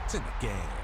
It's in the game.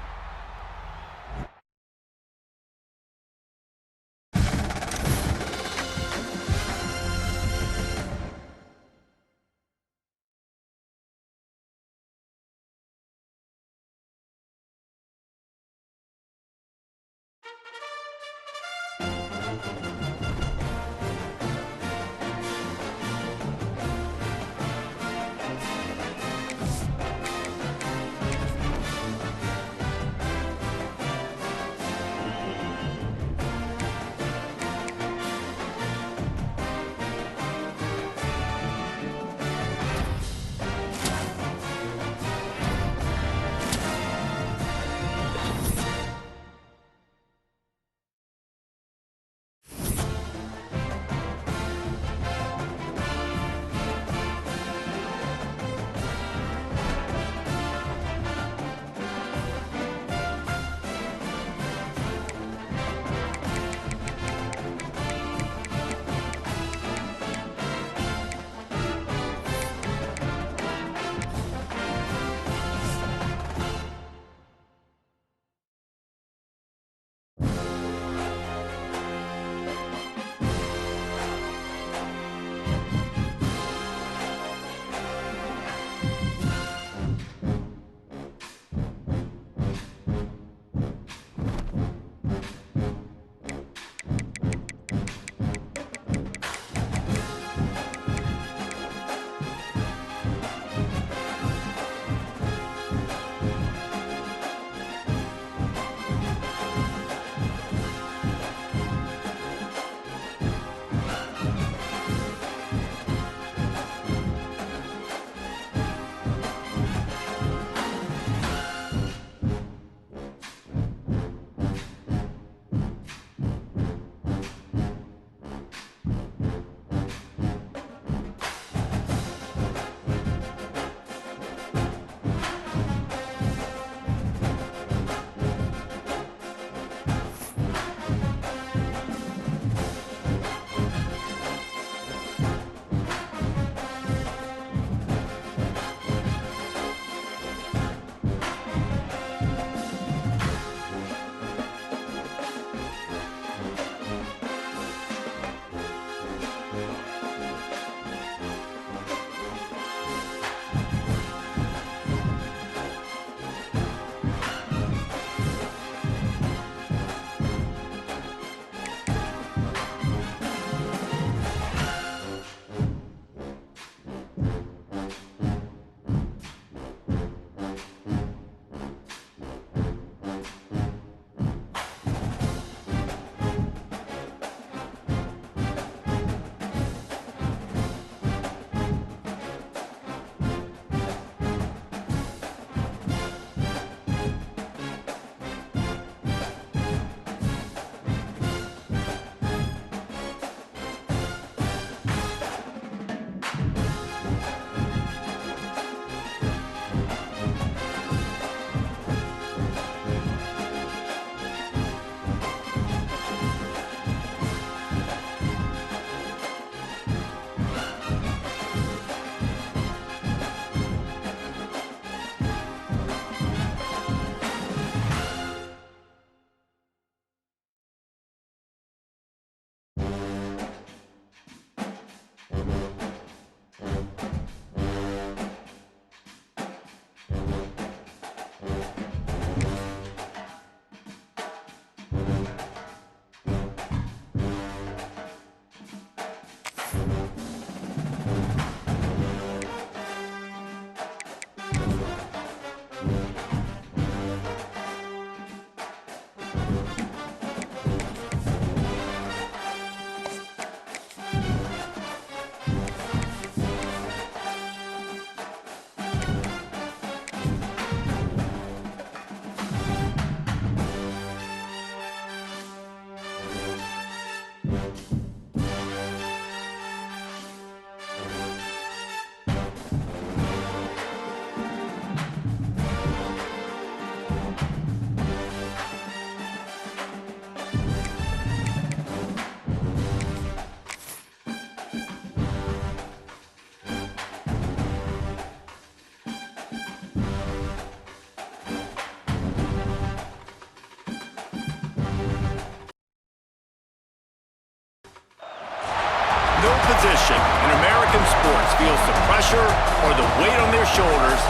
No position in American sports feels the pressure or the weight on their shoulders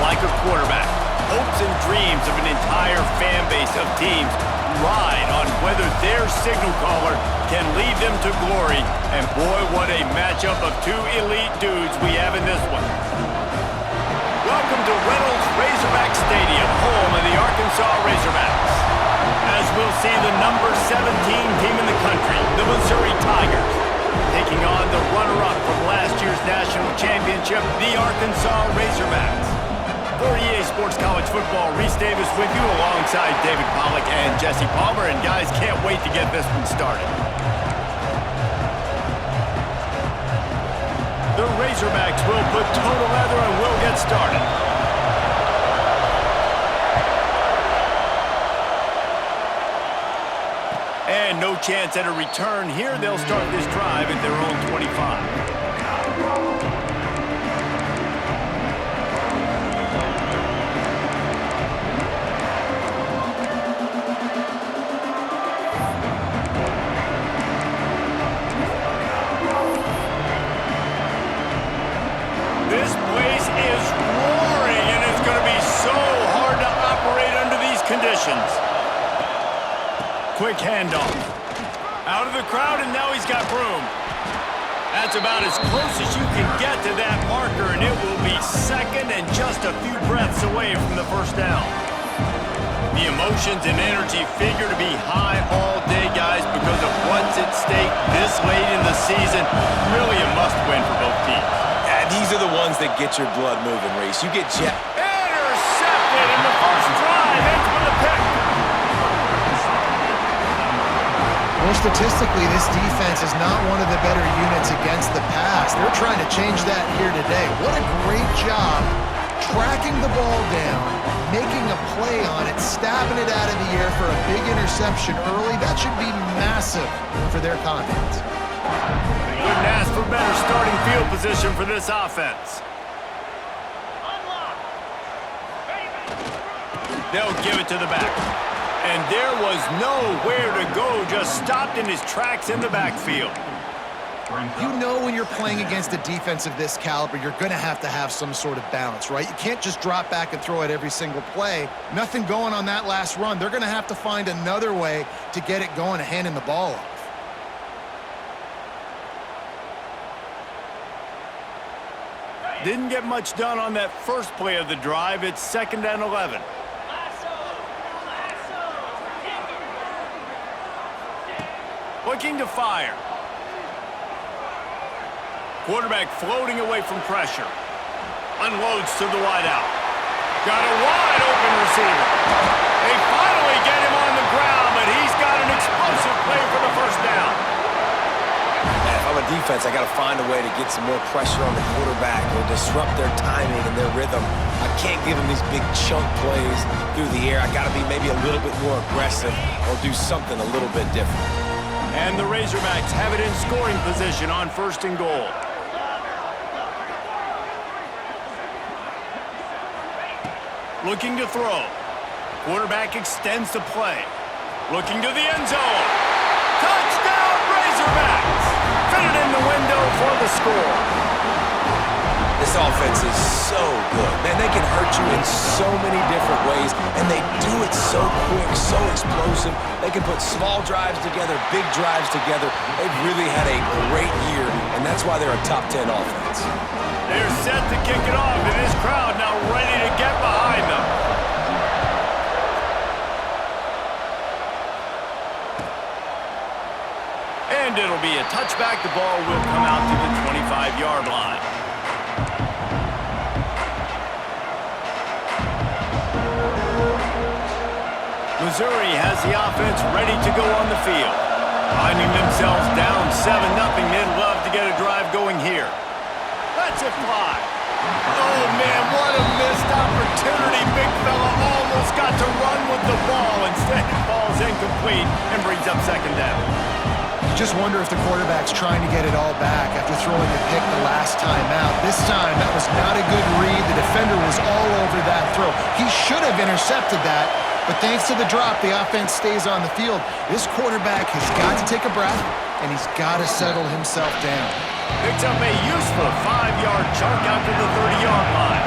like a quarterback. Hopes and dreams of an entire fan base of teams ride on whether their signal caller can lead them to glory. And boy, what a matchup of two elite dudes we have in this one. Welcome to Reynolds Razorback Stadium, home of the Arkansas Razorbacks. As we'll see the number 17 team in the country, the Missouri Tigers, taking on the runner-up from last year's national championship, the Arkansas Razorbacks. For EA Sports College Football, Reese Davis with you alongside David Pollack and Jesse Palmer. And guys, can't wait to get this one started. The Razorbacks will put total leather and we'll get started. And no chance at a return here. They'll start this drive at their own 25. This place is roaring, and it's going to be so hard to operate under these conditions. Quick handoff. Out of the crowd, and now he's got room. That's about as close as you can get to that marker, and it will be second and just a few breaths away from the first down. The emotions and energy figure to be high all day, guys, because of what's at stake this late in the season. Really a must-win for both teams. These are the ones that get your blood moving, Reese. You get jet. Intercepted in the first drive. Ends with a pick. Well, statistically, this defense is not one of the better units against the pass. They're trying to change that here today. What a great job tracking the ball down, making a play on it, stabbing it out of the air for a big interception early. That should be massive for their confidence. Couldn't ask for better starting field position for this offense. They'll give it to the back. And there was nowhere to go, just stopped in his tracks in the backfield. You know when you're playing against a defense of this caliber, you're going to have some sort of balance, right? You can't just drop back and throw it every single play. Nothing going on that last run. They're going to have to find another way to get it going and handing the ball off. Didn't get much done on that first play of the drive. It's 2nd and 11. Looking to fire. Quarterback floating away from pressure. Unloads to the wideout. Got a wide open receiver. They finally get him on the ground, but he's got an explosive play for the first down. If I'm a defense, I got to find a way to get some more pressure on the quarterback or disrupt their timing and their rhythm. I can't give them these big chunk plays through the air. I got to be maybe a little bit more aggressive or do something a little bit different. And the Razorbacks have it in scoring position on 1st and goal. Looking to throw. Quarterback extends the play. Looking to the end zone. Touchdown, Razorbacks! Fitted in the window for the score. This offense is so good. Man, they can hurt you in so many different ways, and they do it so quick, so explosive. They can put small drives together, big drives together. They've really had a great year, and that's why they're a top 10 offense. They're set to kick it off, and this crowd now ready to get behind them. And it'll be a touchback. The ball will come out to the 25-yard line. Missouri has the offense ready to go on the field. Finding themselves down 7-0, they'd love to get a drive going here. Lets it fly. Oh, man, what a missed opportunity. Big fella almost got to run with the ball. Instead, it falls incomplete and brings up 2nd down. You just wonder if the quarterback's trying to get it all back after throwing the pick the last time out. This time, that was not a good read. The defender was all over that throw. He should have intercepted that, But thanks to the drop, the offense stays on the field. This quarterback has got to take a breath, and he's got to settle himself down. Picks up a useful 5-yard chunk out to the 30-yard line.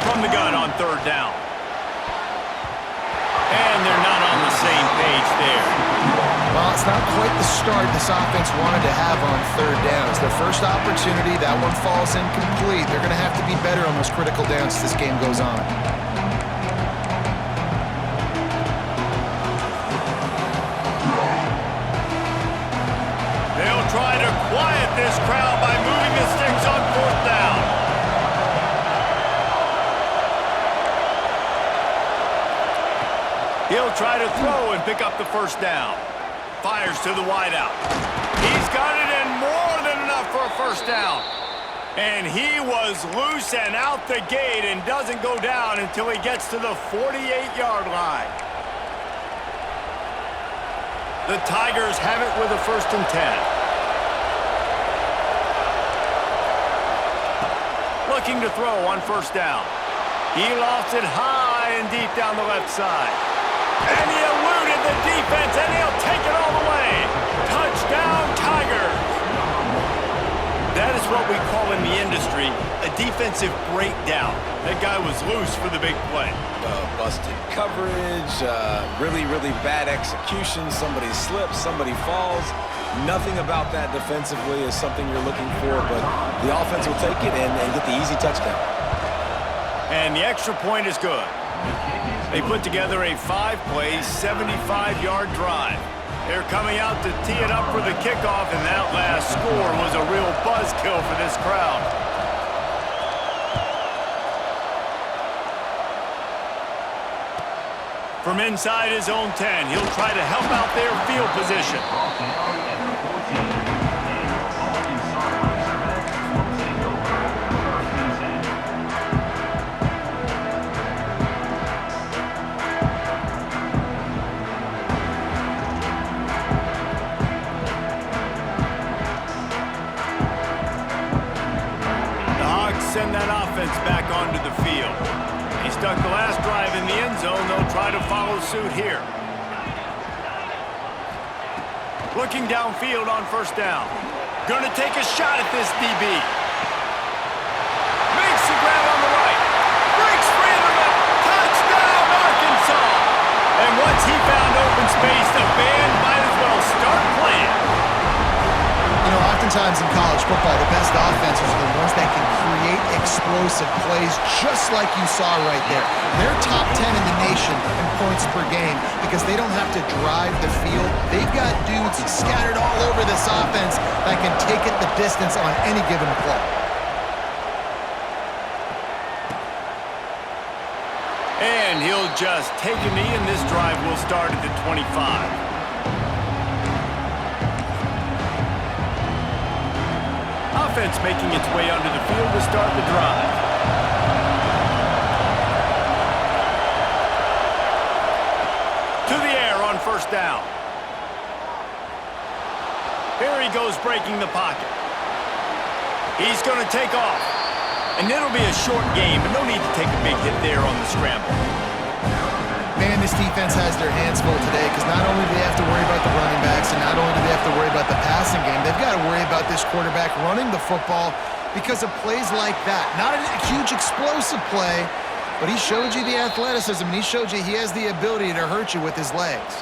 From the gun on third down. And they're not on the same page there. Well, it's not quite the start this offense wanted to have on third down. It's their first opportunity. That one falls incomplete. They're going to have to be better on those critical downs as this game goes on. They'll try to quiet this crowd by moving the sticks on fourth down. He'll try to throw and pick up the first down. Fires to the wideout. He's got it in more than enough for a first down. And he was loose and out the gate and doesn't go down until he gets to the 48-yard line. The Tigers have it with a 1st and 10. Looking to throw on first down. He lofts it high and deep down the left side. And he eluded the defense, and he'll take it all the way. Touchdown, Tigers. That is what we call in the industry a defensive breakdown. That guy was loose for the big play. Busted coverage, really, really bad execution. Somebody slips, somebody falls. Nothing about that defensively is something you're looking for, but the offense will take it and get the easy touchdown. And the extra point is good. They put together a 5-play, 75-yard drive. They're coming out to tee it up for the kickoff, and that last score was a real buzzkill for this crowd. From inside his own 10, he'll try to help out their field position. Send that offense back onto the field. He stuck the last drive in the end zone. They'll try to follow suit here. Looking downfield on first down. Going to take a shot at this DB. Makes the grab on the right. Breaks free of the middle. Touchdown, Arkansas! And once he found open space, the band might as well start playing. You know, oftentimes in college football, the best offenses are the ones that can create explosive plays just like you saw right there. They're top 10 in the nation in points per game because they don't have to drive the field. They've got dudes scattered all over this offense that can take it the distance on any given play. And he'll just take a knee, and this drive will start at the 25. Offense making its way onto the field to start the drive. To the air on first down. Here he goes breaking the pocket. He's going to take off. And it'll be a short game, but no need to take a big hit there on the scramble. Man, this defense has their hands full today because not only do they have to worry about the running backs and not only do they have to worry about the passing game, they've got to worry about this quarterback running the football because of plays like that. Not a huge explosive play, but he showed you the athleticism and he showed you he has the ability to hurt you with his legs.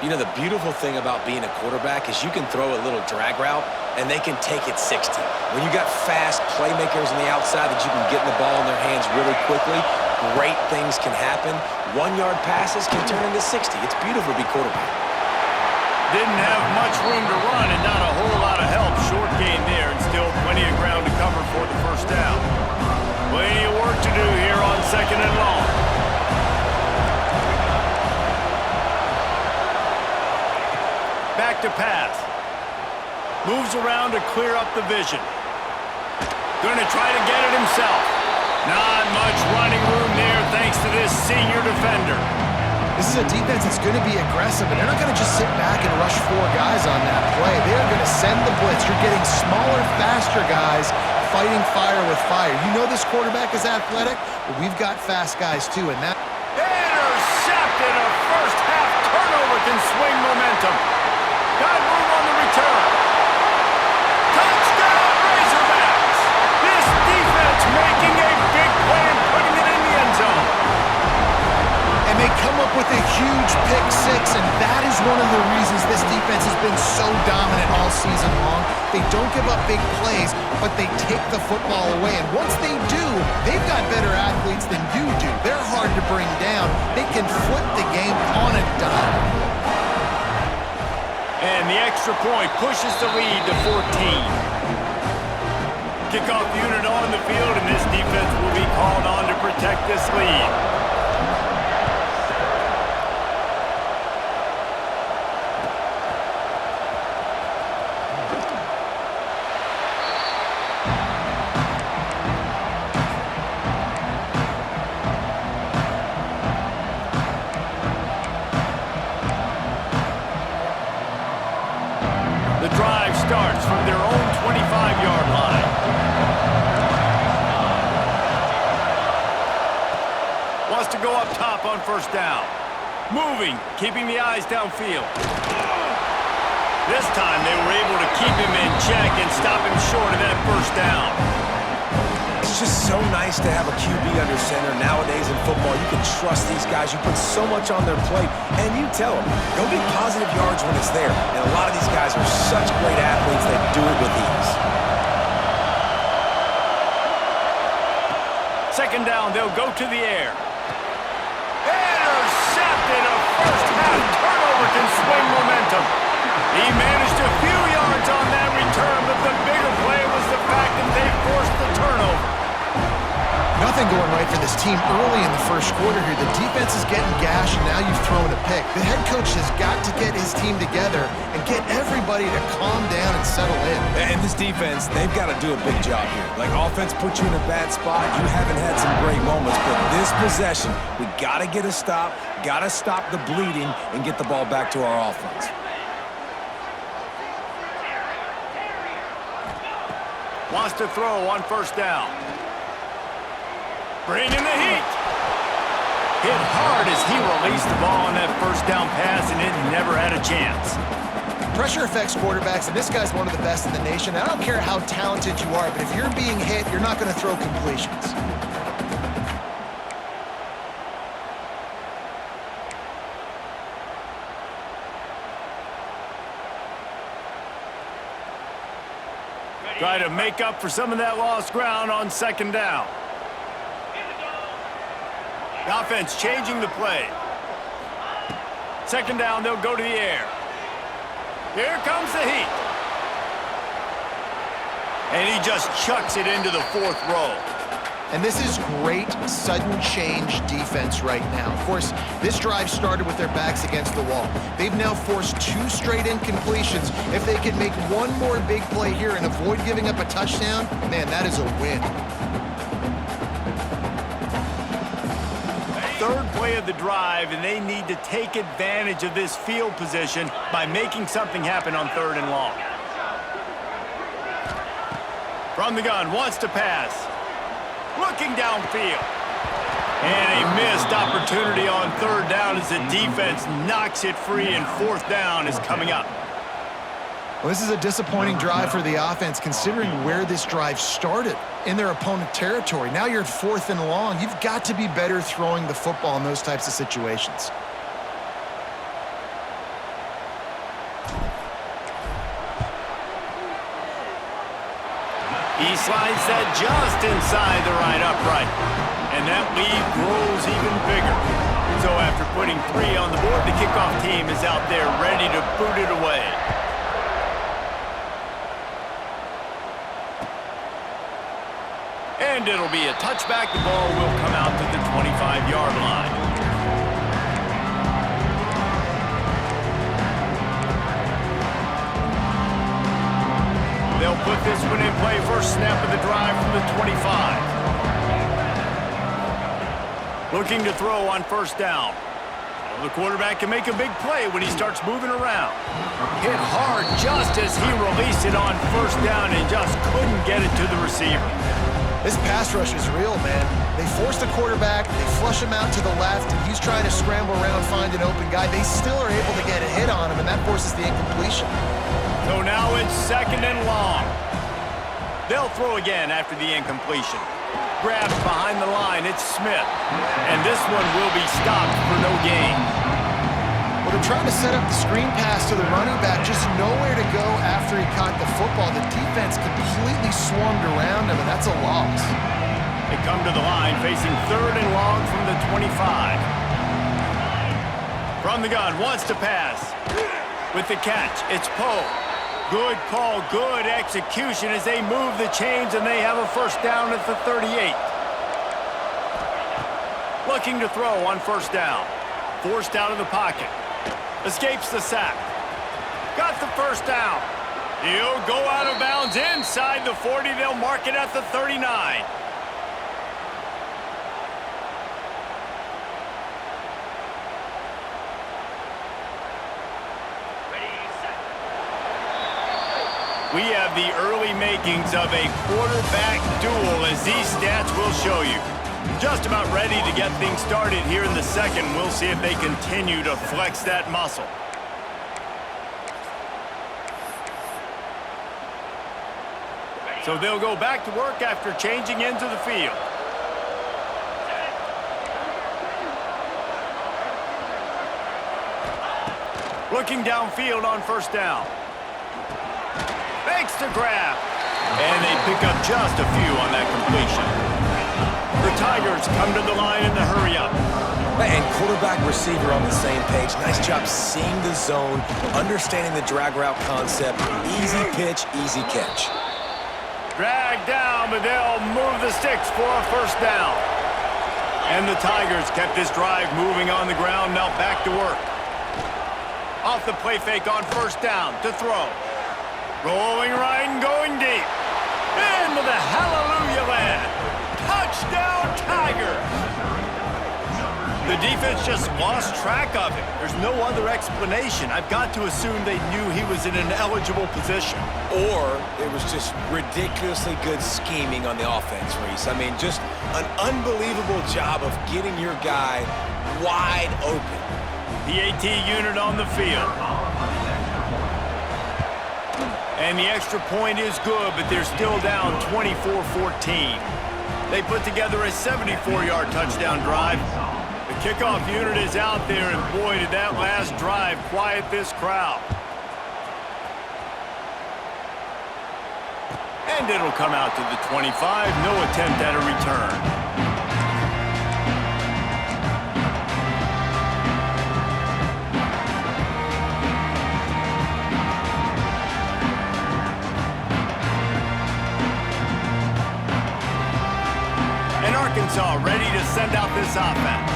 You know, the beautiful thing about being a quarterback is you can throw a little drag route and they can take it 60. When you got fast playmakers on the outside that you can get the ball in their hands really quickly, great things can happen. 1-yard passes can turn into 60. It's beautiful to be quarterback. Didn't have much room to run and not a whole lot of help. Short gain there and still plenty of ground to cover for the first down. Plenty of work to do here on 2nd and long. Back to pass. Moves around to clear up the vision. Going to try to get it himself. Not much running room there thanks to this senior defender. This is a defense that's going to be aggressive, and they're not going to just sit back and rush 4 guys on that play. They're going to send the blitz. You're getting smaller, faster guys fighting fire with fire. You know this quarterback is athletic, but we've got fast guys too, and that... Intercepted! A first-half turnover can swing momentum. Got to move on the return. Touchdown, Razorbacks! This defense making a big play and putting it in the end zone. And they come up with a huge pick six, and that is one of the reasons this defense has been so dominant all season long. They don't give up big plays, but they take the football away. And once they do, they've got better athletes than you do. They're hard to bring down. They can flip the game on a dime. And the extra point pushes the lead to 14. Kickoff unit on the field, and this defense will be called on to protect this lead. The drive starts from their own 25-yard line. Wants to go up top on first down. Moving, keeping the eyes downfield. This time they were able to keep him in check and stop him short of that first down. It's just so nice to have a QB under center. Nowadays in football, you can trust these guys. You put so much on their plate, and you tell them, go get positive yards when it's there. And a lot of these guys are such great athletes that do it with ease. Second down, they'll go to the air. Intercepted! A first-half turnover can swing momentum. He managed a few yards on that return, but the bigger play was the fact that they forced the turnover. Nothing going right for this team early in the first quarter here. The defense is getting gashed, and now you've thrown a pick. The head coach has got to get his team together and get everybody to calm down and settle in. And this defense, they've got to do a big job here. Like, offense put you in a bad spot. You haven't had some great moments, but this possession, we got to get a stop, got to stop the bleeding, and get the ball back to our offense. Wants to throw on first down. Bringing the heat. Hit hard as he released the ball on that first down pass, and it never had a chance. Pressure affects quarterbacks, and this guy's one of the best in the nation. I don't care how talented you are, but if you're being hit, you're not going to throw completions. Try to make up for some of that lost ground on second down. The offense changing the play. Second down, they'll go to the air. Here comes the heat. And he just chucks it into the fourth row. And this is great sudden change defense right now. Of course, this drive started with their backs against the wall. They've now forced 2 straight incompletions. If they can make one more big play here and avoid giving up a touchdown, man, that is a win. Third play of the drive, and they need to take advantage of this field position by making something happen on third and long. From the gun, wants to pass. Looking downfield. And a missed opportunity on third down as the defense knocks it free, and fourth down is coming up. Well, this is a disappointing drive for the offense considering where this drive started in their opponent territory. Now you're at fourth and long. You've got to be better throwing the football in those types of situations. He slides that just inside the right upright. And that lead grows even bigger. So after putting 3 on the board, the kickoff team is out there ready to boot it away. And it'll be a touchback. The ball will come out to the 25-yard line. They'll put this one in play. First snap of the drive from the 25. Looking to throw on first down. Well, the quarterback can make a big play when he starts moving around. Hit hard just as he released it on first down and just couldn't get it to the receiver. This pass rush is real, man. They force the quarterback, they flush him out to the left, and he's trying to scramble around, find an open guy. They still are able to get a hit on him, and that forces the incompletion. So now it's 2nd and long. They'll throw again after the incompletion. Grabs behind the line, it's Smith. And this one will be stopped for no gain. Well, they're trying to set up the screen pass to the running back, just nowhere to go after he caught the football. The defense completely swarmed around him, and that's a loss. They come to the line facing 3rd and long from the 25. From the gun, wants to pass. With the catch, it's Poe. Good call, good execution as they move the chains, and they have a first down at the 38. Looking to throw on first down. Forced out of the pocket. Escapes the sack. Got the first down. He'll go out of bounds inside the 40. They'll mark it at the 39. We have the early makings of a quarterback duel, as these stats will show you. Just about ready to get things started here in the second. We'll see if they continue to flex that muscle. So they'll go back to work after changing into the field. Looking downfield on first down. Makes the grab. And they pick up just a few on that completion. The Tigers come to the line in the hurry-up. And quarterback receiver on the same page. Nice job seeing the zone, understanding the drag route concept. Easy pitch, easy catch. Dragged down, but they'll move the sticks for a first down. And the Tigers kept this drive moving on the ground, now back to work. Off the play fake on first down to throw. Rolling right and going deep. Into the hallelujah land. Touchdown, Tigers! The defense just lost track of him. There's no other explanation. I've got to assume they knew he was in an eligible position. Or it was just ridiculously good scheming on the offense, Reese. I mean, just an unbelievable job of getting your guy wide open. The AT unit on the field. And the extra point is good, but they're still down 24-14. They put together a 74-yard touchdown drive. The kickoff unit is out there, and boy, did that last drive quiet this crowd. And it'll come out to the 25. No attempt at a return. Arkansas ready to send out this offense.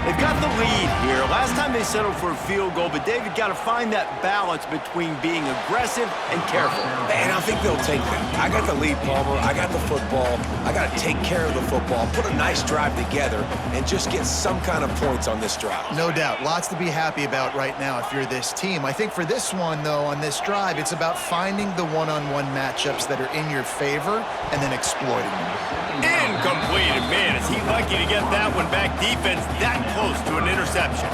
They've got the lead here. Last time they settled for a field goal, but David got to find that balance between being aggressive and careful. And I think they'll take that. I got the lead, Palmer. I got the football. I got to take care of the football, put a nice drive together, and just get some kind of points on this drive. No doubt. Lots to be happy about right now if you're this team. I think for this one, though, on this drive, it's about finding the one-on-one matchups that are in your favor and then exploiting them. Incomplete. Man, is he lucky to get that one back. Defense that close to an interception.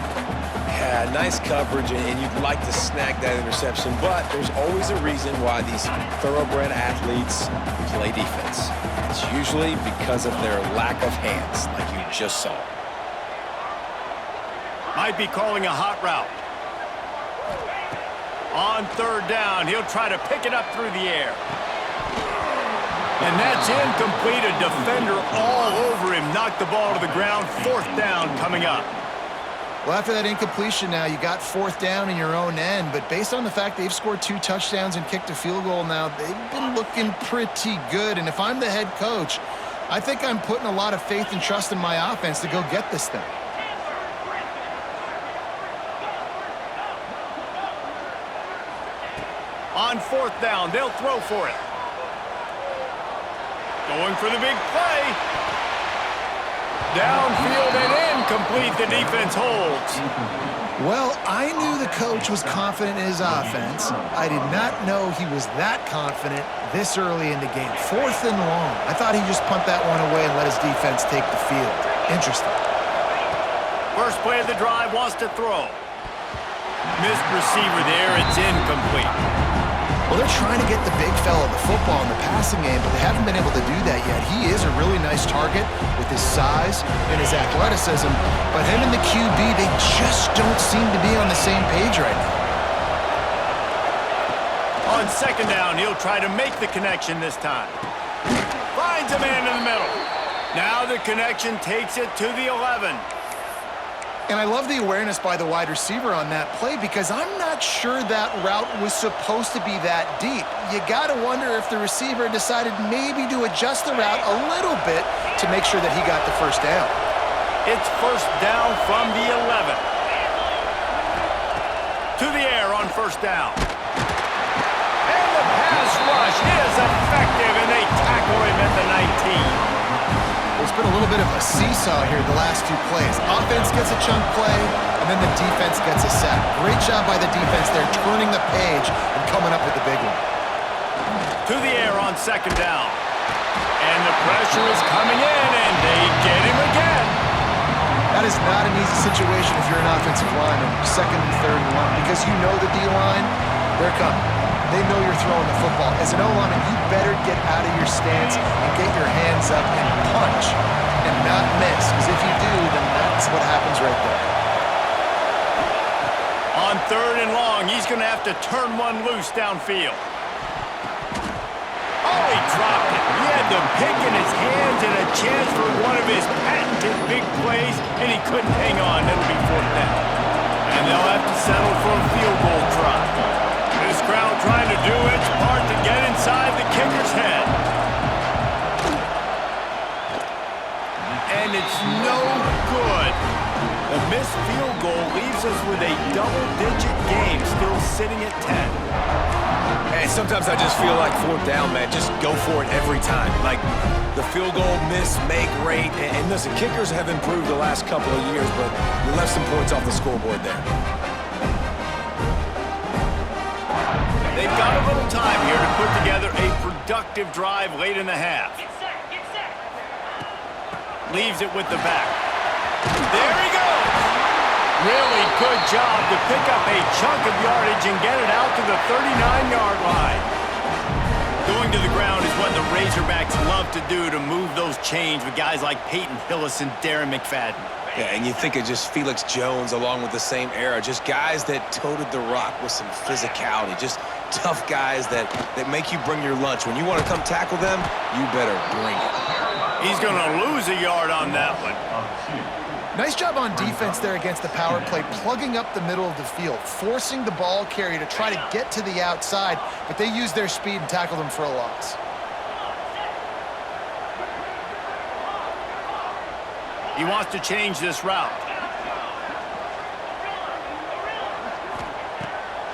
Yeah, nice coverage, and you'd like to snag that interception, but there's always a reason why these thoroughbred athletes play defense. It's usually because of their lack of hands, like you just saw. Might be calling a hot route. On third down, he'll try to pick it up through the air. And that's incomplete. A defender all over him. Knocked the ball to the ground. Fourth down coming up. Well, after that incompletion now, you got fourth down in your own end. But based on the fact they've scored 2 touchdowns and kicked a field goal now, they've been looking pretty good. And if I'm the head coach, I think I'm putting a lot of faith and trust in my offense to go get this thing. On fourth down, they'll throw for it. Going for the big play. Downfield and in incomplete. The defense holds. Well, I knew the coach was confident in his offense. I did not know he was that confident this early in the game. 4th and long. I thought he'd just punt that one away and let his defense take the field. Interesting. First play of the drive, wants to throw. Missed receiver there. It's incomplete. Well, they're trying to get the big fella the football in the passing game, but they haven't been able to do that yet. He is a really nice target with his size and his athleticism, but him and the QB, they just don't seem to be on the same page right now. On second down, he'll try to make the connection this time. Finds a man in the middle. Now the connection takes it to the 11. And I love the awareness by the wide receiver on that play because I'm not sure that route was supposed to be that deep. You got to wonder if the receiver decided maybe to adjust the route a little bit to make sure that he got the first down. It's first down from the 11. To the air on first down. And the pass rush is effective, and they tackle him at the 19. There's been a little bit of a seesaw here the last 2 plays. Offense gets a chunk play, and then the defense gets a sack. Great job by the defense there, turning the page and coming up with the big one. To the air on second down. And the pressure is coming in, and they get him again. That is not an easy situation if you're an offensive lineman, second and third and one, because you know the D-line, they're coming. They know you're throwing the football. As an O-lineman, you better get out of your stance and get your hands up and punch and not miss. Because if you do, then that's what happens right there. On third and long, he's going to have to turn one loose downfield. Oh, he dropped it. He had the pick in his hands and a chance for one of his patented big plays, and he couldn't hang on. It'll be fourth down. And they'll have to settle for a field goal try. This crowd trying to do its part to get inside the kicker's head. And it's no good. The missed field goal leaves us with a double-digit game, still sitting at 10. And sometimes I just feel like fourth down, man, just go for it every time. Like the field goal miss, make rate. And listen, kickers have improved the last couple of years, but you left some points off the scoreboard there. They've got a little time here to put together a productive drive late in the half. Leaves it with the back. There he goes! Really good job to pick up a chunk of yardage and get it out to the 39-yard line. Going to the ground is what the Razorbacks love to do to move those chains with guys like Peyton Hillis and Darren McFadden. Yeah, and you think of just Felix Jones along with the same era, just guys that toted the rock with some physicality, just tough guys that make you bring your lunch. When you want to come tackle them, you better bring it. He's going to lose a yard on that one. Nice job on defense there against the power play, plugging up the middle of the field, forcing the ball carrier to try to get to the outside, but they used their speed and tackled him for a loss. He wants to change this route.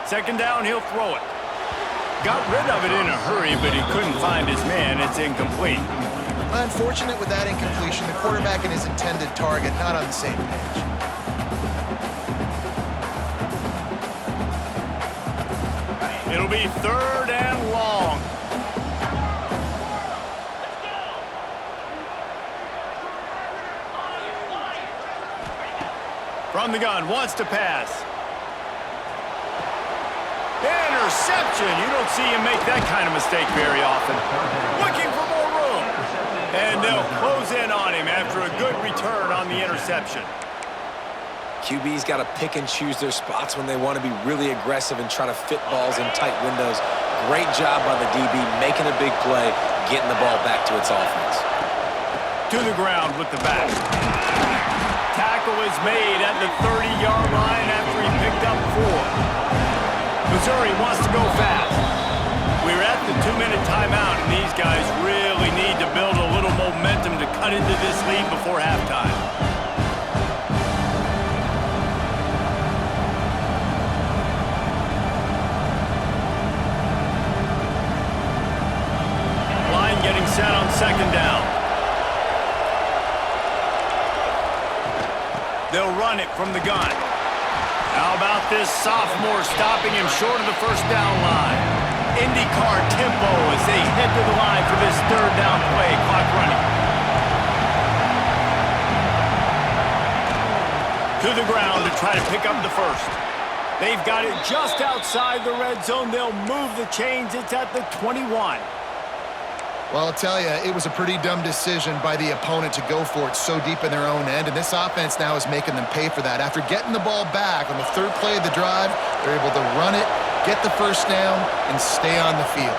Second down, he'll throw it. Got rid of it in a hurry, but he couldn't find his man. It's incomplete. Unfortunate with that incompletion. The quarterback and his intended target not on the same page. It'll be third and long. From the gun, wants to pass. Interception. You don't see him make that kind of mistake very often. Looking for more room. And they'll close in on him after a good return on the interception. QB's got to pick and choose their spots when they want to be really aggressive and try to fit balls in tight windows. Great job by the DB making a big play, getting the ball back to its offense. To the ground with the back. Tackle is made at the 30-yard line after he picked up 4. Missouri wants to go fast. We're at the 2-minute timeout, and these guys really need to build a little momentum to cut into this lead before halftime. Line getting set on second down. they'll run it from the gun. How about this sophomore stopping him short of the first down line? IndyCar tempo as they head to the line for this third down play. Clock running. To the ground to try to pick up the first. They've got it just outside the red zone. They'll move the chains. It's at the 21. Well, I'll tell you, it was a pretty dumb decision by the opponent to go for it so deep in their own end, and this offense now is making them pay for that. After getting the ball back on the third play of the drive, they're able to run it, get the first down, and stay on the field.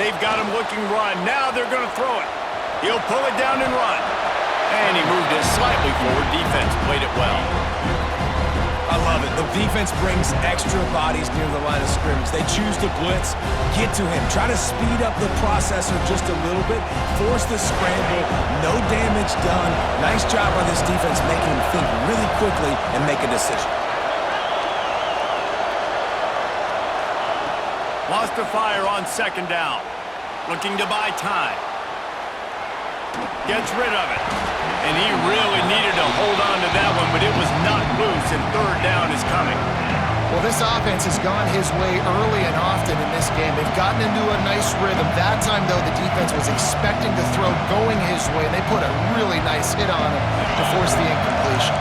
They've got him looking run. Now they're going to throw it. He'll pull it down and run. And he moved it slightly forward. Defense played it well. I love it. The defense brings extra bodies near the line of scrimmage. They choose to blitz, get to him, try to speed up the processor just a little bit, force the scramble, no damage done. Nice job by this defense making him think really quickly and make a decision. Lost to fire on second down. Looking to buy time. Gets rid of it. And he really needed to hold on to that one, but it was not loose, and third down is coming. Well, this offense has gone his way early and often in this game. They've gotten into a nice rhythm. That time, though, the defense was expecting the throw going his way, and they put a really nice hit on him to force the incompletion.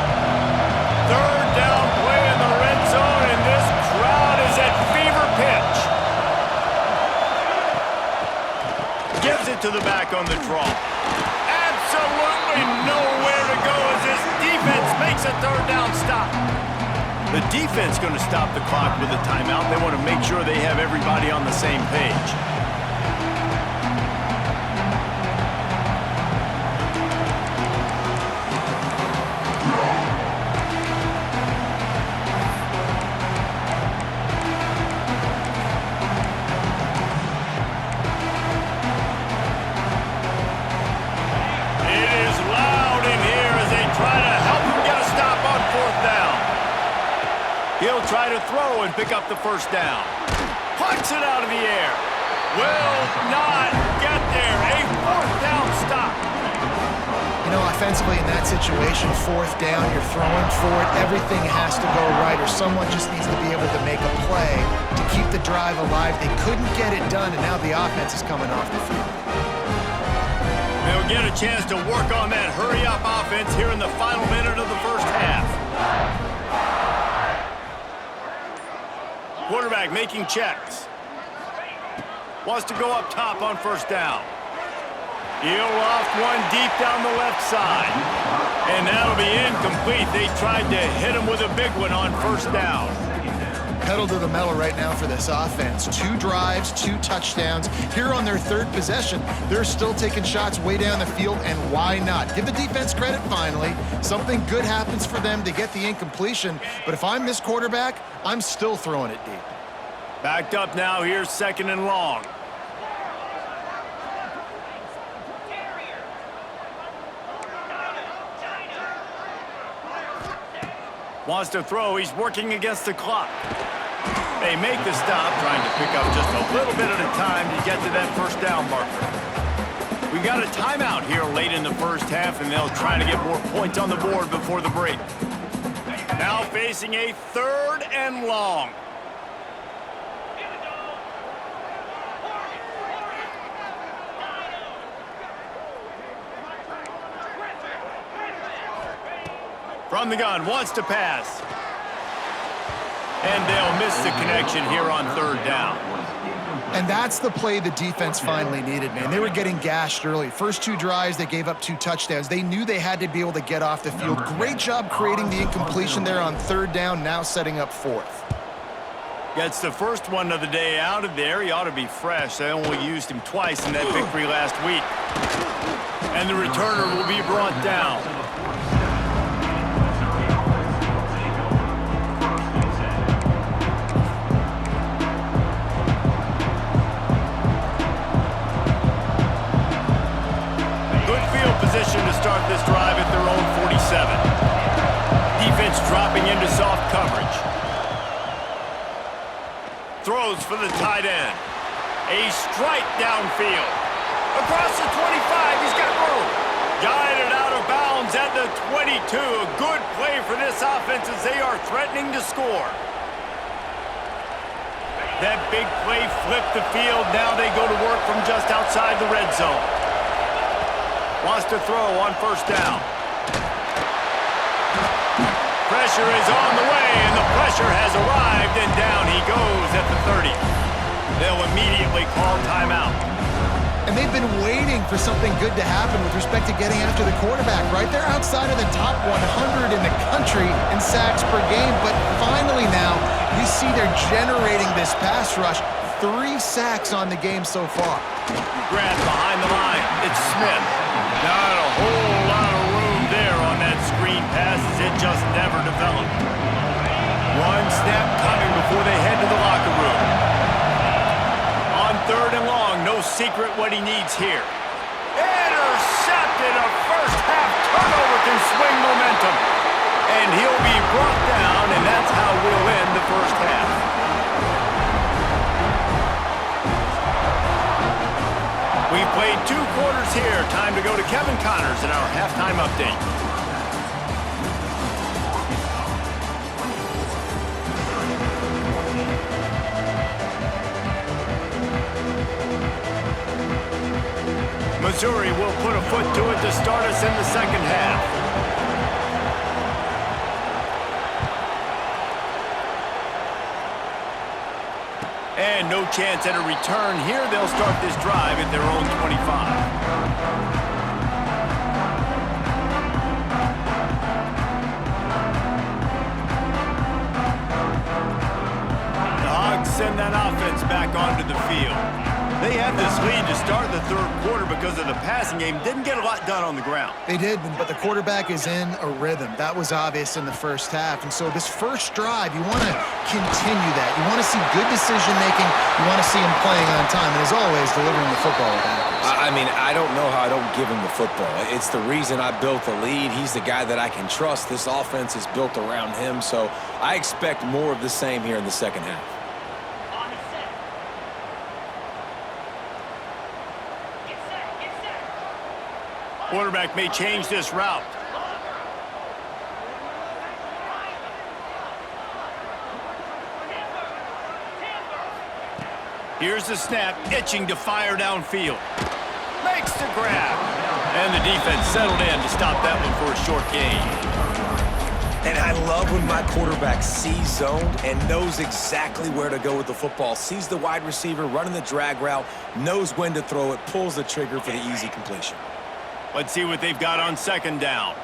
Third down play in the red zone, and this crowd is at fever pitch. Gives it to the back on the draw. Absolutely nowhere to go as this defense makes a third down stop. The defense going to stop the clock with a timeout. They want to make sure they have everybody on the same page. He'll try to throw and pick up the first down. Punts it out of the air. Will not get there. A fourth down stop. You know, offensively in that situation, fourth down, you're throwing for it. Everything has to go right, or someone just needs to be able to make a play to keep the drive alive. They couldn't get it done, and now the offense is coming off the field. They'll get a chance to work on that hurry-up offense here in the final minute of the first half. Quarterback making checks. Wants to go up top on first down. He'll loft one deep down the left side. And that'll be incomplete. They tried to hit him with a big one on first down. Pedal to the metal right now for this offense. 2 drives, 2 touchdowns. Here on their third possession, they're still taking shots way down the field, and why not? Give the defense credit finally. Something good happens for them to get the incompletion, but if I'm this quarterback, I'm still throwing it deep. Backed up now, here's second and long. Wants to throw, he's working against the clock. They make the stop, trying to pick up just a little bit at a time to get to that first down marker. We got a timeout here late in the first half, and they'll try to get more points on the board before the break. Now facing a third and long. From the gun, wants to pass. And they'll miss the connection here on third down. And that's the play the defense finally needed, man. They were getting gashed early. First 2 drives, they gave up 2 touchdowns. They knew they had to be able to get off the field. Great job creating the incompletion there on third down, now setting up fourth. Gets the first one of the day out of there. He ought to be fresh. They only used him twice in that victory last week. And the returner will be brought down. Position to start this drive at their own 47. Defense dropping into soft coverage. Throws for the tight end. A strike downfield. Across the 25, he's got room. Guided out of bounds is at the 22. A good play for this offense as they are threatening to score. That big play flipped the field. Now they go to work from just outside the red zone. Wants to throw on first down. Pressure is on the way, and the pressure has arrived, and down he goes at the 30. They'll immediately call timeout. And they've been waiting for something good to happen with respect to getting after the quarterback, right? They're outside of the top 100 in the country in sacks per game, but finally now you see they're generating this pass rush. 3 sacks on the game so far. Grab behind the line. It's Smith. Not a whole lot of room there on that screen pass as it just never developed. One snap coming before they head to the locker room. On third and long, no secret what he needs here. Intercepted. A first-half turnover can swing momentum. And he'll be brought down, and that's how we'll end the first half. We've played 2 quarters here. Time to go to Kevin Connors in our halftime update. Missouri will put a foot to it to start us in the second half. And no chance at a return here. They'll start this drive at their own 25. The Hogs send that offense back onto the field. They had this lead to start the third quarter because of the passing game. Didn't get a lot done on the ground. They did, but the quarterback is in a rhythm. That was obvious in the first half. And so this first drive, you want to continue that. You want to see good decision-making. You want to see him playing on time. And as always, delivering the football with accuracy. I mean, I don't know how I don't give him the football. It's the reason I built the lead. He's the guy that I can trust. This offense is built around him. So I expect more of the same here in the second half. Quarterback may change this route. Here's the snap, itching to fire downfield. Makes the grab. And the defense settled in to stop that one for a short gain. And I love when my quarterback sees zoned and knows exactly where to go with the football. Sees the wide receiver running the drag route, knows when to throw it, pulls the trigger for the easy completion. Let's see what they've got on second down.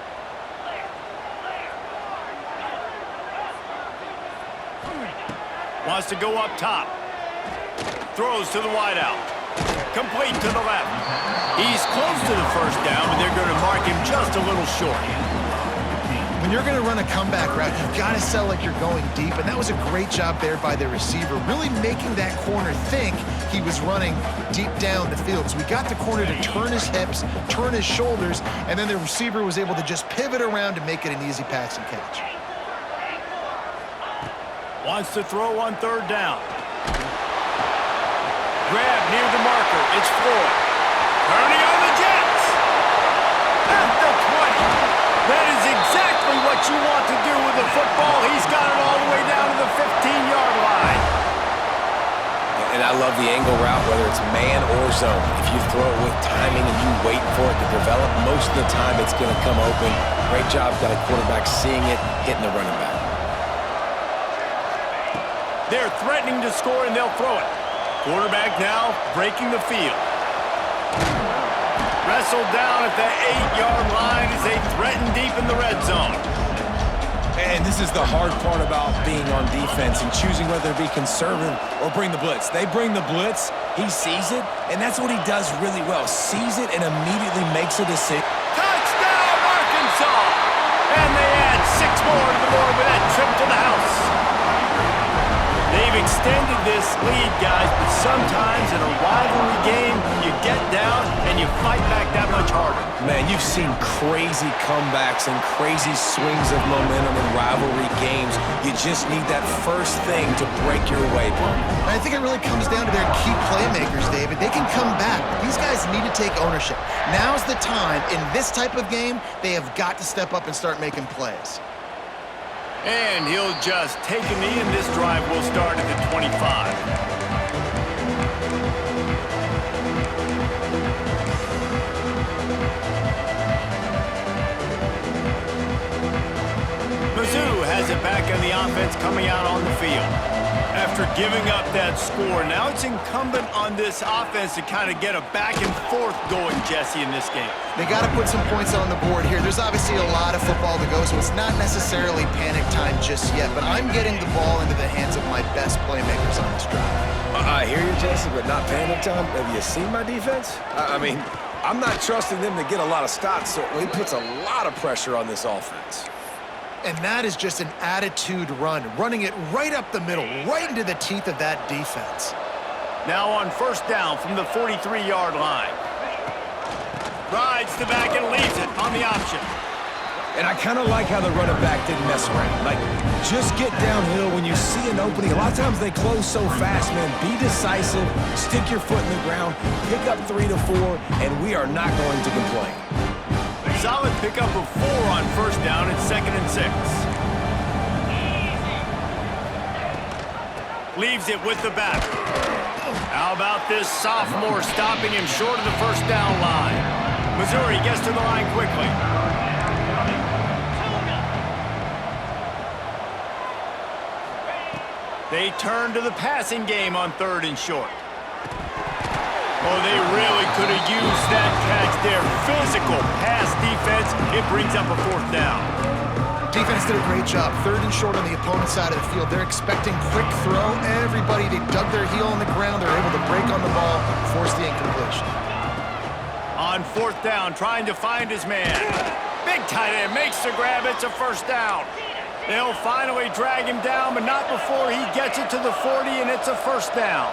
Wants to go up top. Throws to the wideout. Complete to the left. He's close to the first down, but they're going to mark him just a little short. When you're going to run a comeback route, you've got to sell like you're going deep, and that was a great job there by the receiver, really making that corner think he was running deep down the field. So we got the corner to turn his hips, turn his shoulders, and then the receiver was able to just pivot around to make it an easy pass and catch. Wants to throw on third down. Grab near the marker. It's Floyd. Turning on the Jets. At the 20. That is exactly what you want to do with the football. He's got it all the way down to the 15-yard line. And I love the angle route, whether it's man or zone. If you throw it with timing and you wait for it to develop, most of the time it's going to come open. Great job by the quarterback seeing it, hitting the running back. They're threatening to score, and they'll throw it. Quarterback now breaking the field. Wrestled down at the 8-yard line as they threaten deep in the red zone. And this is the hard part about being on defense and choosing whether to be conservative or bring the blitz. They bring the blitz, he sees it, and that's what he does really well. Sees it and immediately makes a decision. Touchdown, Arkansas! And they add 6 more to the board with that trip to the house. They've extended this lead, guys, but sometimes in a rivalry game, you get down and you fight back that much harder. Man, you've seen crazy comebacks and crazy swings of momentum in rivalry games. You just need that first thing to break your way, bro. I think it really comes down to their key playmakers, David. They can come back, but these guys need to take ownership. Now's the time. In this type of game, they have got to step up and start making plays. And he'll just take a knee, and this drive will start at the 25. Mizzou has it back on the offense coming out on the field. After giving up that score, now it's incumbent on this offense to kind of get a back and forth going, Jesse, in this game. They got to put some points on the board here. There's obviously a lot of football to go, so it's not necessarily panic time just yet, but I'm getting the ball into the hands of my best playmakers on this drive. I hear you, Jesse, but not panic time. Have you seen my defense? I mean, I'm not trusting them to get a lot of stops, so it puts a lot of pressure on this offense. And that is just an attitude run, running it right up the middle, right into the teeth of that defense. Now on first down from the 43-yard line. Rides the back and leaves it on the option. And I kind of like how the running back didn't mess around. Like, just get downhill when you see an opening. A lot of times they close so fast, man. Be decisive, stick your foot in the ground, pick up 3 to 4, and we are not going to complain. Solid pickup of 4 on first down. It's 2nd and 6. Leaves it with the back. How about this sophomore stopping him short of the first down line? Missouri gets to the line quickly. They turn to the passing game on 3rd and short. Oh, they really could have used that catch there. Physical pass defense. It brings up a 4th down. Defense did a great job. 3rd and short on the opponent's side of the field. They're expecting quick throw. Everybody, they dug their heel on the ground. They're able to break on the ball, force the incompletion. On 4th down, trying to find his man. Big tight end makes the grab. It's a 1st down. They'll finally drag him down, but not before he gets it to the 40, and it's a 1st down.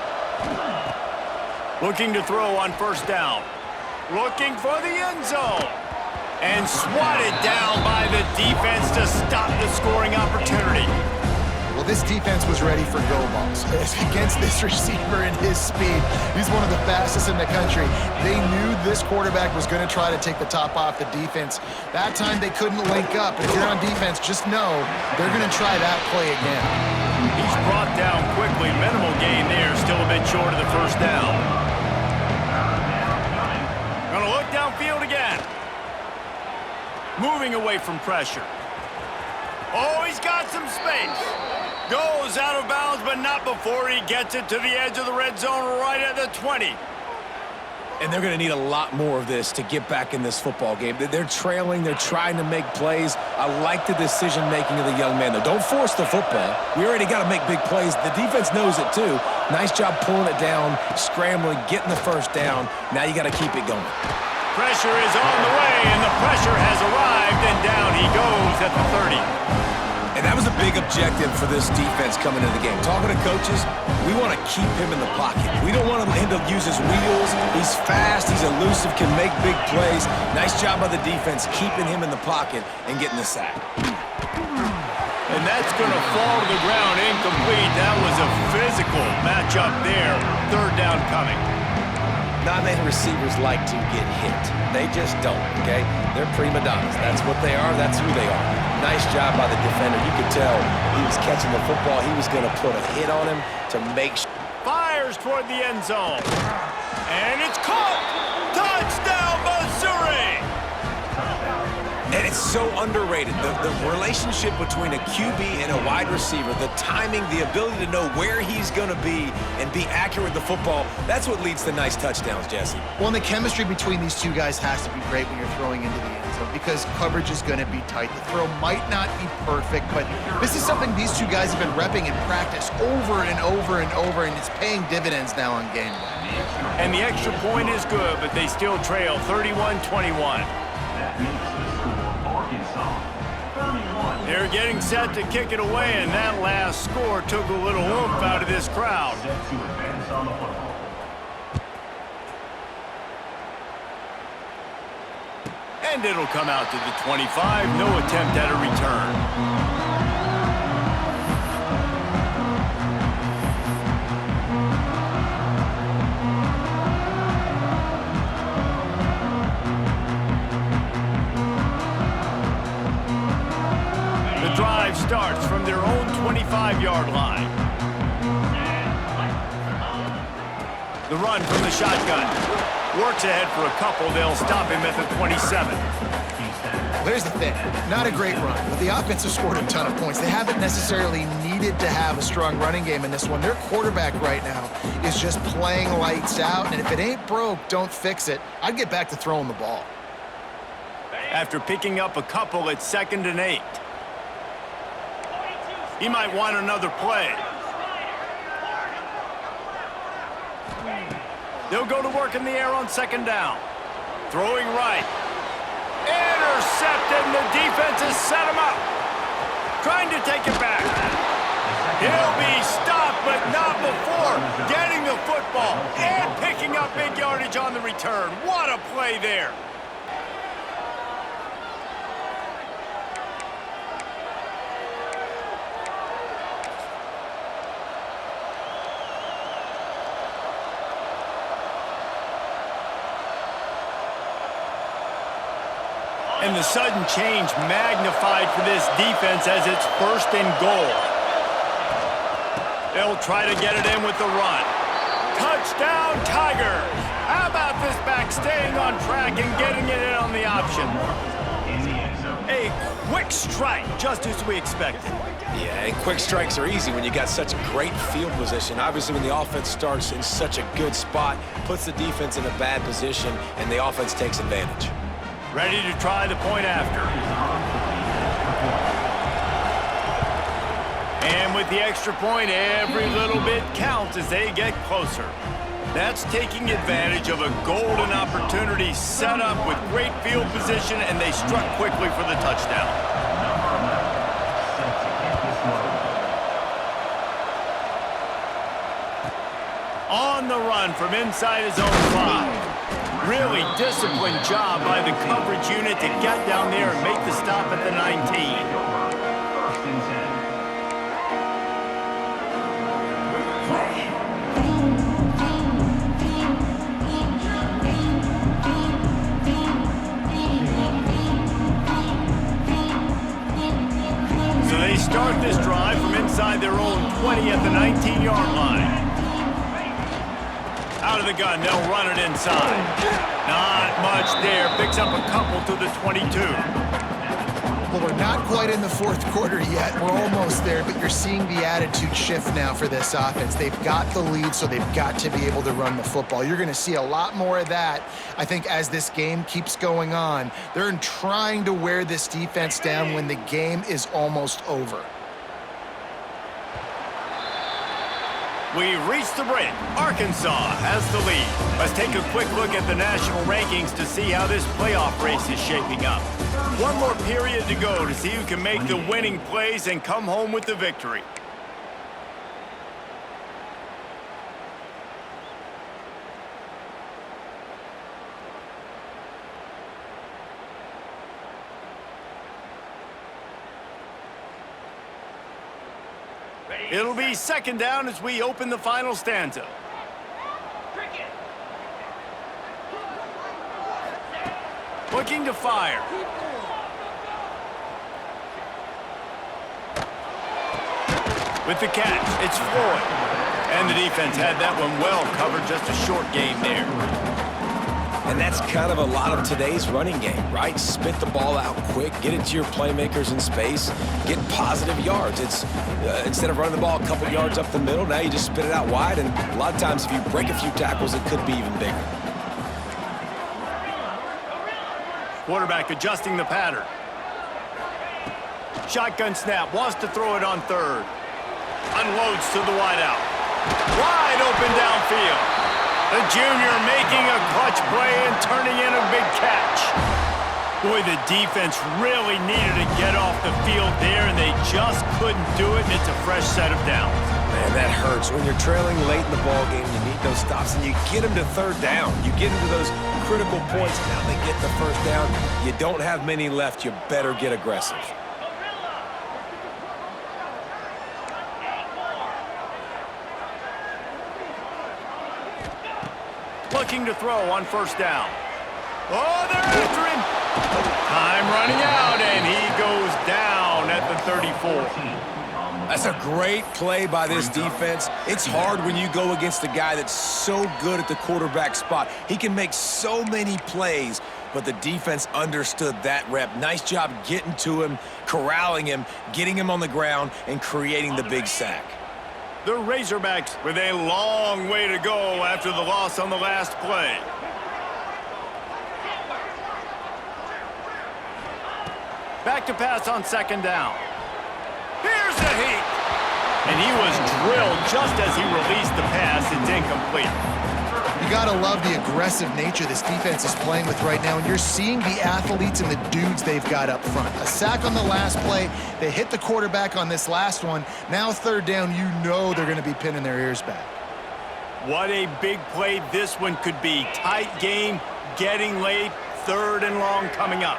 Looking to throw on 1st down. Looking for the end zone. And swatted down by the defense to stop the scoring opportunity. Well, this defense was ready for go balls. Against this receiver and his speed, he's one of the fastest in the country. They knew this quarterback was going to try to take the top off the defense. That time they couldn't link up. If you're on defense, just know they're going to try that play again. He's brought down quickly. Minimal gain there. Still a bit short of the 1st down. Gonna look downfield again. Moving away from pressure. Oh, he's got some space. Goes out of bounds, but not before he gets it to the edge of the red zone right at the 20. And they're going to need a lot more of this to get back in this football game. They're trailing. They're trying to make plays. I like the decision-making of the young man, though. Don't force the football. We already got to make big plays. The defense knows it, too. Nice job pulling it down, scrambling, getting the 1st down. Now you got to keep it going. Pressure is on the way, and the pressure has arrived, and down he goes at the 30. And that was a big objective for this defense coming into the game. Talking to coaches, we want to keep him in the pocket. We don't want him to use his wheels. He's fast, he's elusive, can make big plays. Nice job by the defense keeping him in the pocket and getting the sack. And that's going to fall to the ground incomplete. That was a physical matchup there. 3rd down coming. Non-man receivers like to get hit. They just don't, okay? They're prima donnas. That's what they are. That's who they are. Nice job by the defender. You could tell he was catching the football. He was going to put a hit on him to make sure. Fires toward the end zone. And it's caught. Touchdown, Missouri. And it's so underrated. The relationship between a QB and a wide receiver, the timing, the ability to know where he's going to be and be accurate with the football, that's what leads to nice touchdowns, Jesse. Well, and the chemistry between these two guys has to be great when you're throwing into the end zone because coverage is going to be tight. The throw might not be perfect, but this is something these two guys have been repping in practice over and over and over, and it's paying dividends now on game day. And the extra point is good, but they still trail 31-21. They're getting set to kick it away, and that last score took a little oomph out of this crowd. And it'll come out to the 25. No attempt at a return. Drive starts from their own 25-yard line. The run from the shotgun. Works ahead for a couple. They'll stop him at the 27. Here's the thing. Not a great run, but the offense has scored a ton of points. They haven't necessarily needed to have a strong running game in this one. Their quarterback right now is just playing lights out, and if it ain't broke, don't fix it. I'd get back to throwing the ball. After picking up a couple, it's 2nd and 8. He might want another play. They'll go to work in the air on 2nd down. Throwing right. Intercepted, and the defense has set him up. Trying to take it back. He'll be stopped, but not before getting the football and picking up big yardage on the return. What a play there. And the sudden change magnified for this defense as it's 1st and goal. They'll try to get it in with the run. Touchdown, Tigers! How about this back staying on track and getting it in on the option? A quick strike, just as we expected. Yeah, and quick strikes are easy when you got such a great field position. Obviously, when the offense starts in such a good spot, puts the defense in a bad position, and the offense takes advantage. Ready to try the point after. And with the extra point, every little bit counts as they get closer. That's taking advantage of a golden opportunity set up with great field position, and they struck quickly for the touchdown. On the run from inside his own 5. Really disciplined job by the coverage unit to get down there and make the stop at the 19. So they start this drive from inside their own 20 at the 19-yard line. Out of the gun, they'll run it inside. Not much there. Picks up a couple to the 22. Well, we're not quite in the 4th quarter yet. We're almost there, but you're seeing the attitude shift now for this offense. They've got the lead, so they've got to be able to run the football. You're going to see a lot more of that, I think, as this game keeps going on. They're trying to wear this defense down when the game is almost over. We've reached the break. Arkansas has the lead. Let's take a quick look at the national rankings to see how this playoff race is shaping up. One more period to go to see who can make the winning plays and come home with the victory. It'll be 2nd down as we open the final stanza. Looking to fire. With the catch, it's Floyd. And the defense had that one well covered, just a short gain there. And that's kind of a lot of today's running game, right? Spit the ball out quick, get it to your playmakers in space, get positive yards. It's instead of running the ball a couple yards up the middle, now you just spit it out wide, and a lot of times if you break a few tackles, it could be even bigger. Quarterback adjusting the pattern. Shotgun snap, wants to throw it on 3rd. Unloads to the wideout. Wide open downfield. The junior making a clutch play and turning in a big catch. Boy, the defense really needed to get off the field there, and they just couldn't do it, and it's a fresh set of downs. Man, that hurts. When you're trailing late in the ball game, you need those stops, and you get them to third down. You get into those critical points. Now they get the first down. You don't have many left. You better get aggressive. Looking to throw on first down. Oh, they're after him. Time running out, and he goes down at the 34. That's a great play by this defense. It's hard when you go against a guy that's so good at the quarterback spot. He can make so many plays, but the defense understood that rep. Nice job getting to him, corralling him, getting him on the ground, and creating the big sack. The Razorbacks with a long way to go after the loss on the last play. Back to pass on second down. Here's the heat. And he was drilled just as he released the pass. It's incomplete. You got to love the aggressive nature this defense is playing with right now, and you're seeing the athletes and the dudes they've got up front. A sack on the last play. They hit the quarterback on this last one. Now third down, you know they're going to be pinning their ears back. What a big play this one could be. Tight game, getting late, third and long coming up.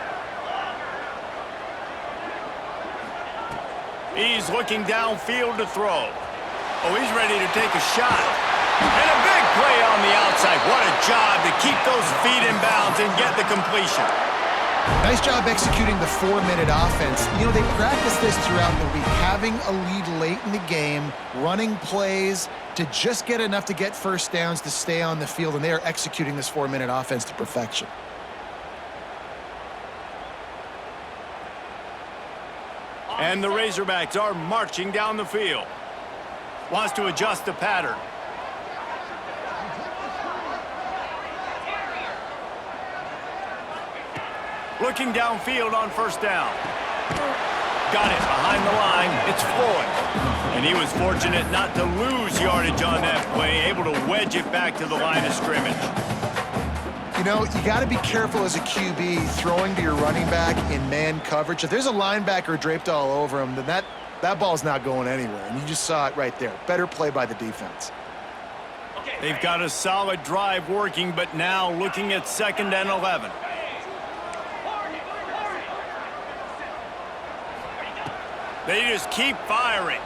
He's looking downfield to throw. Oh, he's ready to take a shot. And a big play on the outside. What a job to keep those feet in bounds and get the completion. Nice job executing the 4-minute offense. You know, they practice this throughout the week, having a lead late in the game, running plays to just get enough to get first downs to stay on the field, and they are executing this 4-minute offense to perfection. And the Razorbacks are marching down the field. Wants to adjust the pattern. Looking downfield on first down. Got it behind the line. It's Floyd. And he was fortunate not to lose yardage on that play, able to wedge it back to the line of scrimmage. You know, you got to be careful as a QB throwing to your running back in man coverage. If there's a linebacker draped all over him, then that ball's not going anywhere. And you just saw it right there. Better play by the defense. They've got a solid drive working, but now looking at 2nd and 11. They just keep firing.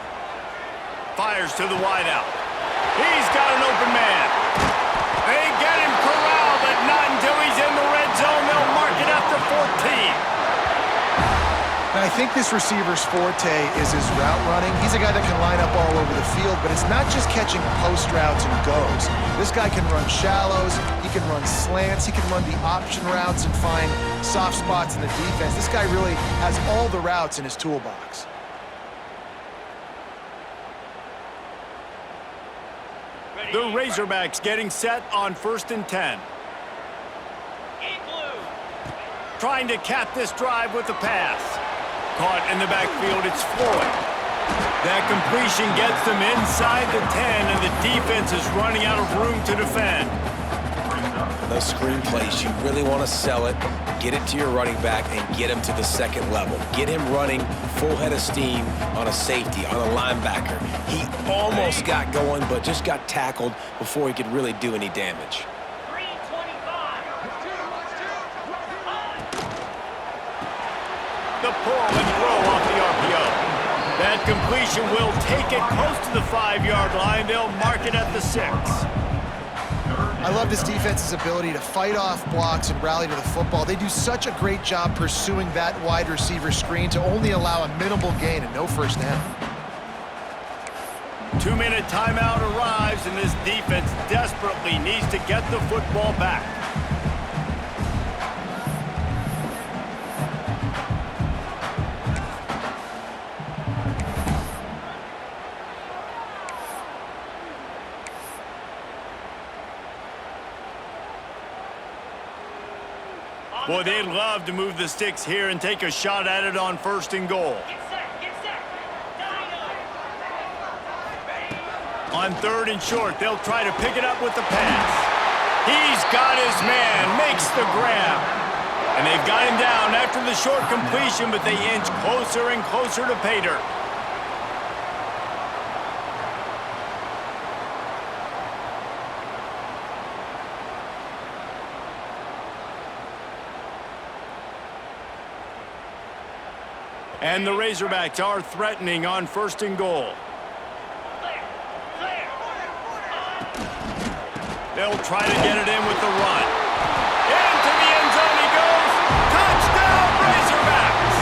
Fires to the wideout. He's got an open man. They get him corralled, but not until he's in the red zone. They'll mark it after 14. And I think this receiver's forte is his route running. He's a guy that can line up all over the field, but it's not just catching post routes and goes. This guy can run shallows, he can run slants, he can run the option routes and find soft spots in the defense. This guy really has all the routes in his toolbox. The Razorbacks getting set on 1st and 10. Trying to cap this drive with a pass. Caught in the backfield, it's Floyd. That completion gets them inside the 10, and the defense is running out of room to defend. Those screen plays, you really want to sell it, get it to your running back, and get him to the second level. Get him running full head of steam on a safety, on a linebacker. He almost got going, but just got tackled before he could really do any damage. The pull and throw off the RPO. That completion will take it close to the 5-yard line. They'll mark it at the 6. I love this defense's ability to fight off blocks and rally to the football. They do such a great job pursuing that wide receiver screen to only allow a minimal gain and no first down. 2-minute timeout arrives, and this defense desperately needs to get the football back. Boy, they'd love to move the sticks here and take a shot at it on 1st and goal. On 3rd and short, they'll try to pick it up with the pass. He's got his man, makes the grab. And they've got him down after the short completion, but they inch closer and closer to pay dirt. And the Razorbacks are threatening on 1st and goal. They'll try to get it in with the run. Into the end zone he goes. Touchdown, Razorbacks!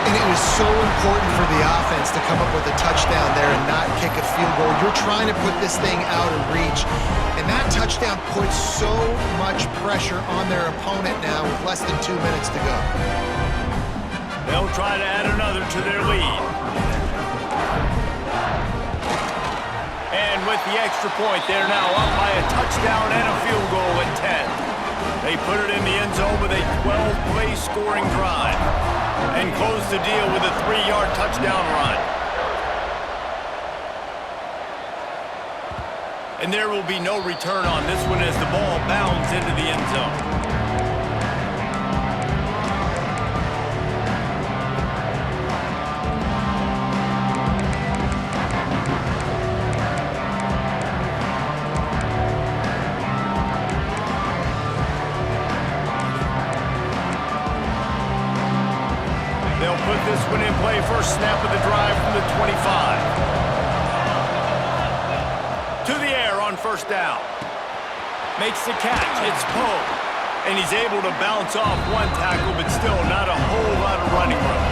And it was so important for the offense to come up with a touchdown there and not kick a field goal. You're trying to put this thing out of reach. And that touchdown puts so much pressure on their opponent now with less than 2 minutes to go. They'll try to add another to their lead. And with the extra point, they're now up by a touchdown and a field goal at 10. They put it in the end zone with a 12-play scoring drive and close the deal with a 3-yard touchdown run. And there will be no return on this one as the ball bounds into the end zone. Put this one in play, first snap of the drive from the 25. To the air on 1st down. Makes the catch, it's Poe. And he's able to bounce off one tackle, but still not a whole lot of running room.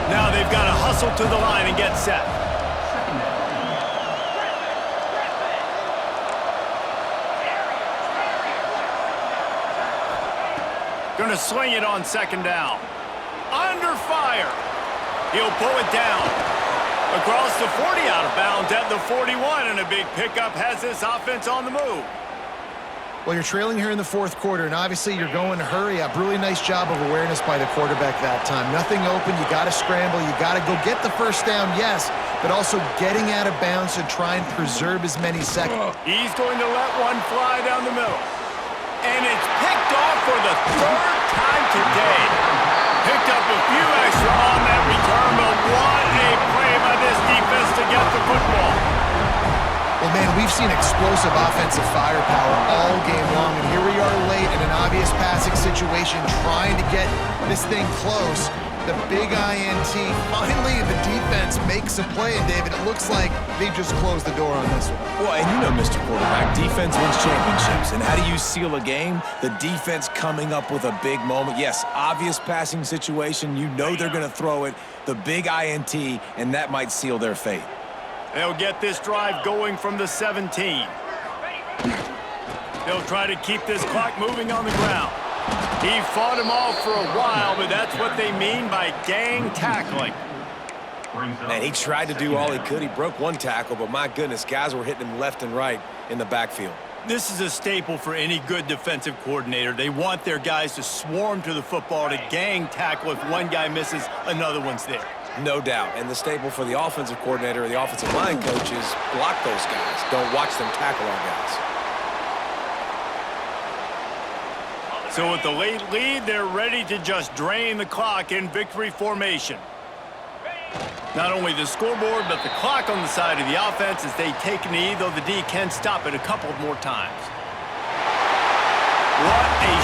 Now they've got to hustle to the line and get set. Gonna swing it on 2nd down. Under fire. He'll pull it down. Across the 40, out of bounds at the 41, and a big pickup has this offense on the move. Well, you're trailing here in the 4th quarter, and obviously you're going to hurry up. Really nice job of awareness by the quarterback that time. Nothing open. You got to scramble. You got to go get the 1st down, yes, but also getting out of bounds and try and preserve as many seconds. He's going to let one fly down the middle. And it's picked off for the 3rd time today. Picked up a few extra on that return, but what a play by this defense to get the football. Well, man, we've seen explosive offensive firepower all game long, and here we are late in an obvious passing situation trying to get this thing close. The big INT. Finally, the defense makes a play, and David, it looks like they've just closed the door on this one. Well, and you know, Mr. Quarterback, defense wins championships. And how do you seal a game? The defense coming up with a big moment. Yes, obvious passing situation. You know they're going to throw it. The big INT, and that might seal their fate. They'll get this drive going from the 17. They'll try to keep this clock moving on the ground. He fought him off for a while, but that's what they mean by gang tackling. And he tried to do all he could. He broke one tackle, but my goodness, guys were hitting him left and right in the backfield. This is a staple for any good defensive coordinator. They want their guys to swarm to the football, to gang tackle. If one guy misses, another one's there. No doubt. And the staple for the offensive coordinator or the offensive line coach is block those guys. Don't watch them tackle our guys. So with the late lead, they're ready to just drain the clock in victory formation. Not only the scoreboard, but the clock on the side of the offense as they take a knee, though the D can stop it a couple more times. What a